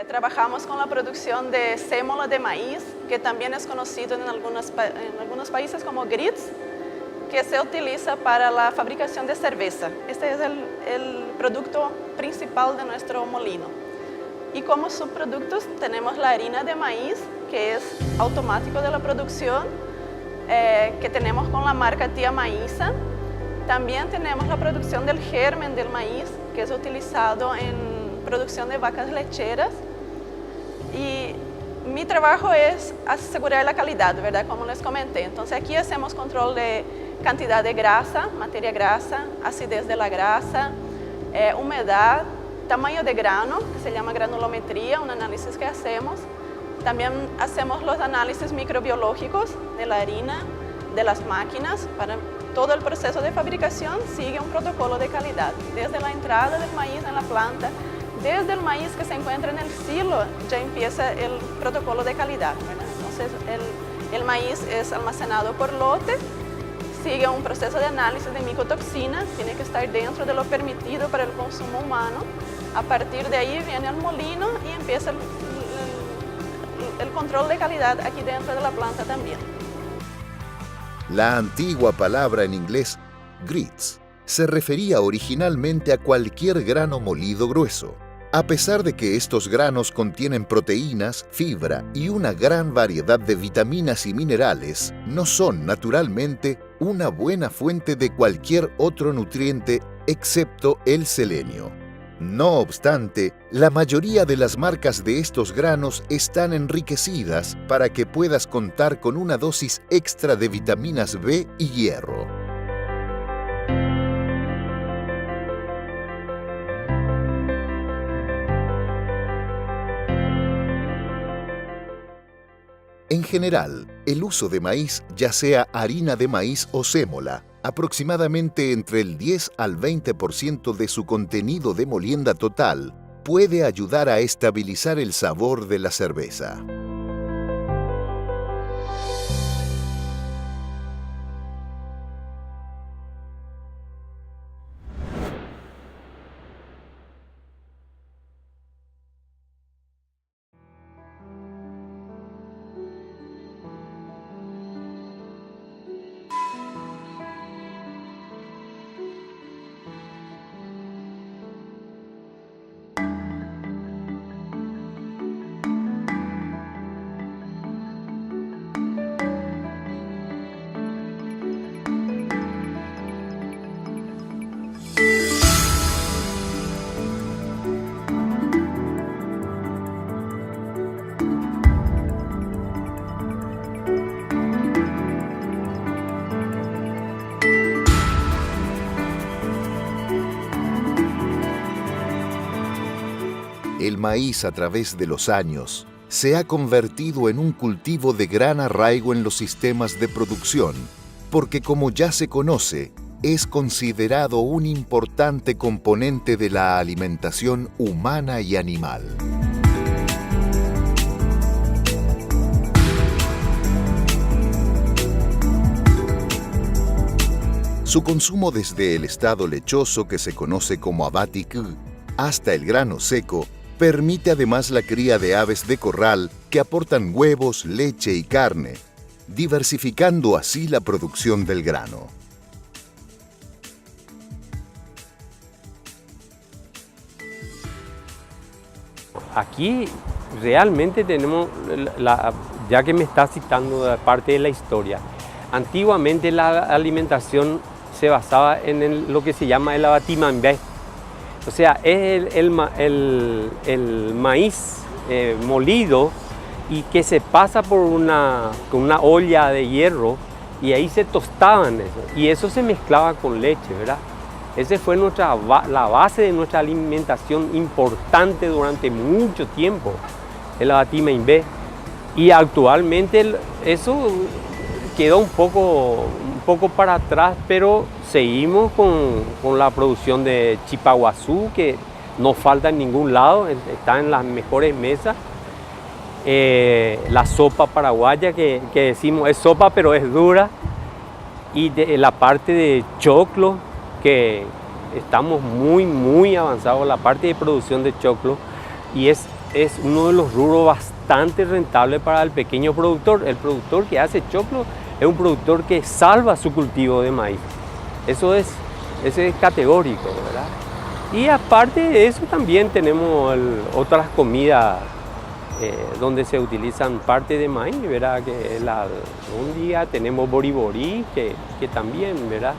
Trabajamos con la producción de sémola de maíz, que también es conocido en algunos países como grits, que se utiliza para la fabricación de cerveza. Este es el producto principal de nuestro molino. Y como subproductos tenemos la harina de maíz, que es automático de la producción, que tenemos con la marca Tía Maíza. También tenemos la producción del germen del maíz, que es utilizado en producción de vacas lecheras. Y mi trabajo es asegurar la calidad, ¿verdad? Como les comenté. Entonces aquí hacemos control de cantidad de grasa, materia grasa, acidez de la grasa, humedad, tamaño de grano, que se llama granulometría, un análisis que hacemos. También hacemos los análisis microbiológicos de la harina, de las máquinas. Para todo el proceso de fabricación sigue un protocolo de calidad, desde la entrada del maíz en la planta, desde el maíz que se encuentra en el silo, ya empieza el protocolo de calidad, ¿verdad? Entonces el maíz es almacenado por lote, sigue un proceso de análisis de micotoxinas, tiene que estar dentro de lo permitido para el consumo humano. A partir de ahí viene al molino y empieza el control de calidad aquí dentro de la planta también. La antigua palabra en inglés grits se refería originalmente a cualquier grano molido grueso. A pesar de que estos granos contienen proteínas, fibra y una gran variedad de vitaminas y minerales, no son naturalmente una buena fuente de cualquier otro nutriente excepto el selenio. No obstante, la mayoría de las marcas de estos granos están enriquecidas para que puedas contar con una dosis extra de vitaminas B y hierro. En general, el uso de maíz, ya sea harina de maíz o sémola, aproximadamente entre el 10 al 20% de su contenido de molienda total, puede ayudar a estabilizar el sabor de la cerveza. El maíz a través de los años se ha convertido en un cultivo de gran arraigo en los sistemas de producción, porque como ya se conoce, es considerado un importante componente de la alimentación humana y animal. Su consumo desde el estado lechoso, que se conoce como abatic, hasta el grano seco, permite además la cría de aves de corral que aportan huevos, leche y carne, diversificando así la producción del grano. Aquí realmente tenemos, ya que me está citando de parte de la historia, antiguamente la alimentación se basaba en lo que se llama el abatimambé. O sea, es el maíz molido y que se pasa por con una olla de hierro y ahí se tostaban eso. Y eso se mezclaba con leche, ¿verdad? Esa fue la base de nuestra alimentación importante durante mucho tiempo, el abatimambé. Y actualmente eso quedó un poco para atrás, pero seguimos con la producción de chipaguazú, que no falta en ningún lado, está en las mejores mesas. La sopa paraguaya, que decimos es sopa pero es dura. Y la parte de choclo, que estamos muy avanzados, la parte de producción de choclo, y es es uno de los rubros bastante rentables para el pequeño productor. El productor que hace choclo es un productor que salva su cultivo de maíz. Eso es categórico, ¿verdad? Y aparte de eso también tenemos otras comidas donde se utilizan parte de maíz, ¿verdad? Un día tenemos boriborí, que también, ¿verdad?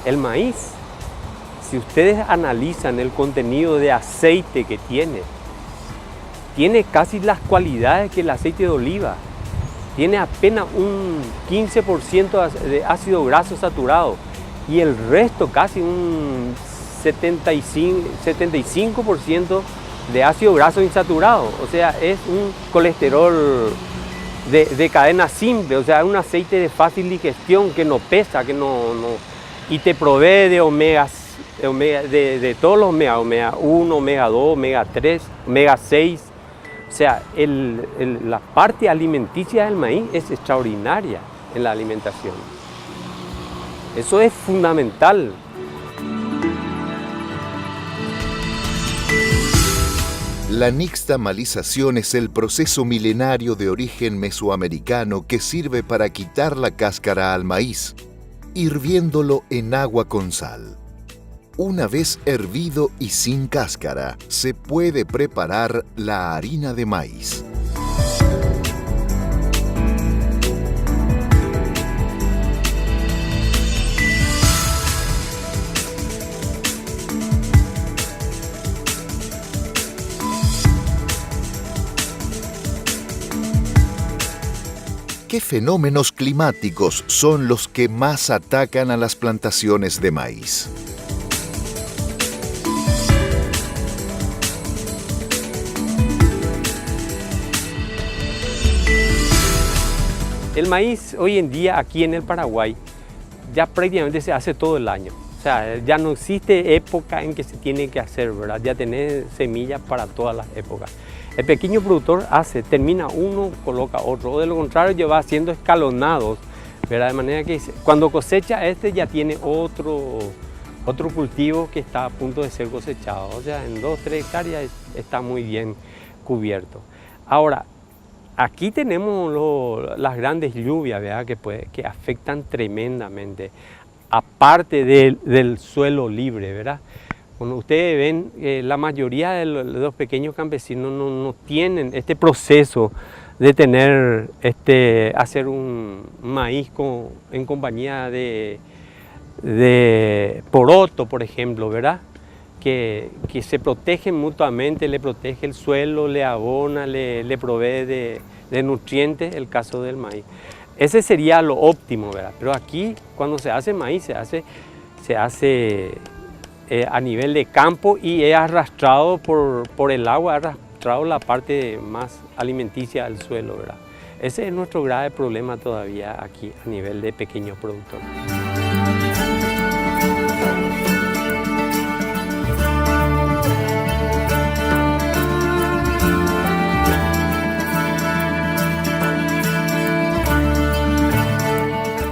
El maíz, si ustedes analizan el contenido de aceite que tiene casi las cualidades que el aceite de oliva. Tiene apenas un 15% de ácido graso saturado y el resto, casi un 75% de ácido graso insaturado. O sea, es un colesterol de cadena simple, o sea, es un aceite de fácil digestión que no pesa, y te provee de omegas, de todos los omegas, omega 1, omega 2, omega 3, omega 6. O sea, la parte alimenticia del maíz es extraordinaria en la alimentación. Eso es fundamental. La nixtamalización es el proceso milenario de origen mesoamericano que sirve para quitar la cáscara al maíz, hirviéndolo en agua con sal. Una vez hervido y sin cáscara, se puede preparar la harina de maíz. ¿Qué fenómenos climáticos son los que más atacan a las plantaciones de maíz? El maíz hoy en día aquí en el Paraguay ya prácticamente se hace todo el año. O sea, ya no existe época en que se tiene que hacer, ¿verdad? Ya tenés semillas para todas las épocas. El pequeño productor termina uno, coloca otro, o de lo contrario ya va haciendo escalonados, ¿verdad? De manera que cuando cosecha ya tiene otro cultivo que está a punto de ser cosechado. O sea, en 2-3 hectáreas está muy bien cubierto. Ahora, aquí tenemos las grandes lluvias, ¿verdad? Que afectan tremendamente, aparte del suelo libre, ¿verdad? Como ustedes ven, la mayoría de los pequeños campesinos no tienen este proceso de hacer un maíz en compañía de poroto, por ejemplo, ¿verdad? Que se protegen mutuamente, le protege el suelo, le abona, le provee de nutrientes, el caso del maíz. Ese sería lo óptimo, ¿verdad? Pero aquí, cuando se hace maíz, se hace a nivel de campo y es arrastrado por el agua, arrastrado la parte más alimenticia del suelo, ¿verdad? Ese es nuestro grave problema todavía aquí a nivel de pequeños productores.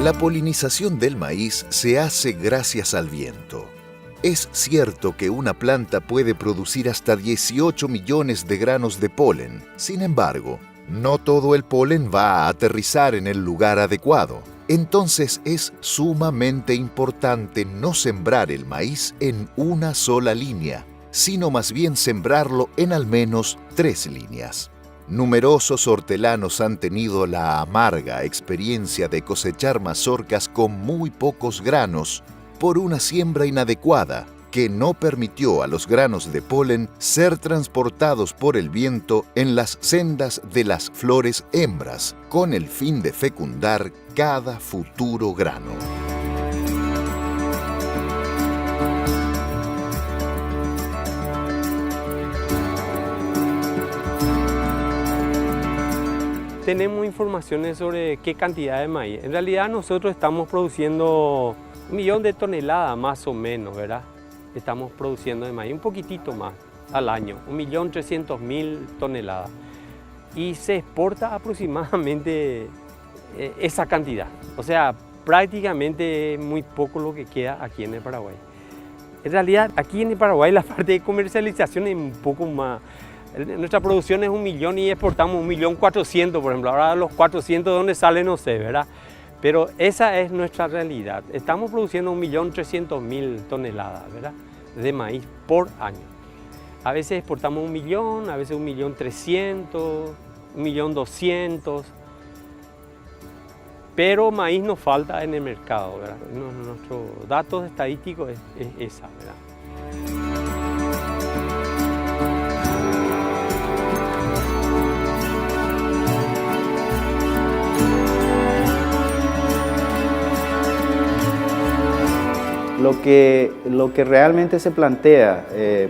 La polinización del maíz se hace gracias al viento. Es cierto que una planta puede producir hasta 18 millones de granos de polen. Sin embargo, no todo el polen va a aterrizar en el lugar adecuado. Entonces es sumamente importante no sembrar el maíz en una sola línea, sino más bien sembrarlo en al menos 3 líneas. Numerosos hortelanos han tenido la amarga experiencia de cosechar mazorcas con muy pocos granos por una siembra inadecuada que no permitió a los granos de polen ser transportados por el viento en las sendas de las flores hembras con el fin de fecundar cada futuro grano. tenemos informaciones sobre qué cantidad de maíz. En realidad nosotros estamos produciendo 1 millón de toneladas más o menos, ¿verdad? Estamos produciendo de maíz, un poquitito más al año, 1.300.000 toneladas. Y se exporta aproximadamente esa cantidad. O sea, prácticamente muy poco lo que queda aquí en el Paraguay. En realidad, aquí en el Paraguay la parte de comercialización es un poco más. Nuestra producción es 1 millón y exportamos 1.400.000, por ejemplo. Ahora los 400 de dónde sale no sé, ¿verdad? Pero esa es nuestra realidad. Estamos produciendo 1.300.000 toneladas, ¿verdad?, de maíz por año. A veces exportamos 1 millón, a veces 1.300.000, 1.200.000. Pero maíz nos falta en el mercado, ¿verdad? Nuestro dato estadístico es esa, ¿verdad? Lo que realmente se plantea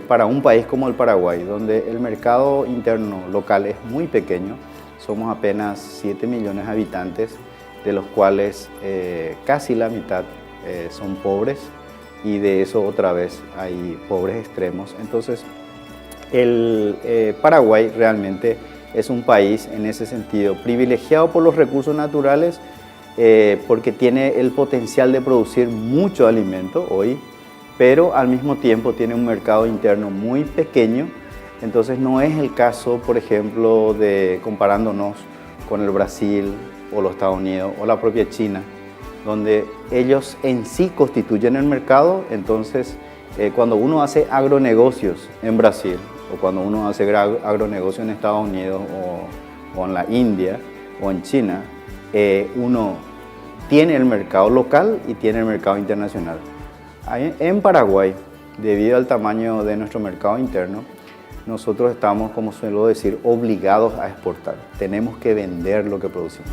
para un país como el Paraguay, donde el mercado interno local es muy pequeño, somos apenas 7 millones de habitantes, de los cuales casi la mitad son pobres, y de eso otra vez hay pobres extremos. Entonces, el Paraguay realmente es un país en ese sentido privilegiado por los recursos naturales, porque tiene el potencial de producir mucho alimento hoy, pero al mismo tiempo tiene un mercado interno muy pequeño. Entonces no es el caso, por ejemplo, de comparándonos con el Brasil o los Estados Unidos o la propia China, donde ellos en sí constituyen el mercado. Entonces, cuando uno hace agronegocios en Brasil o cuando uno hace agronegocios en Estados Unidos o en la India o en China, uno tiene el mercado local y tiene el mercado internacional. En Paraguay, debido al tamaño de nuestro mercado interno, nosotros estamos, como suelo decir, obligados a exportar. Tenemos que vender lo que producimos.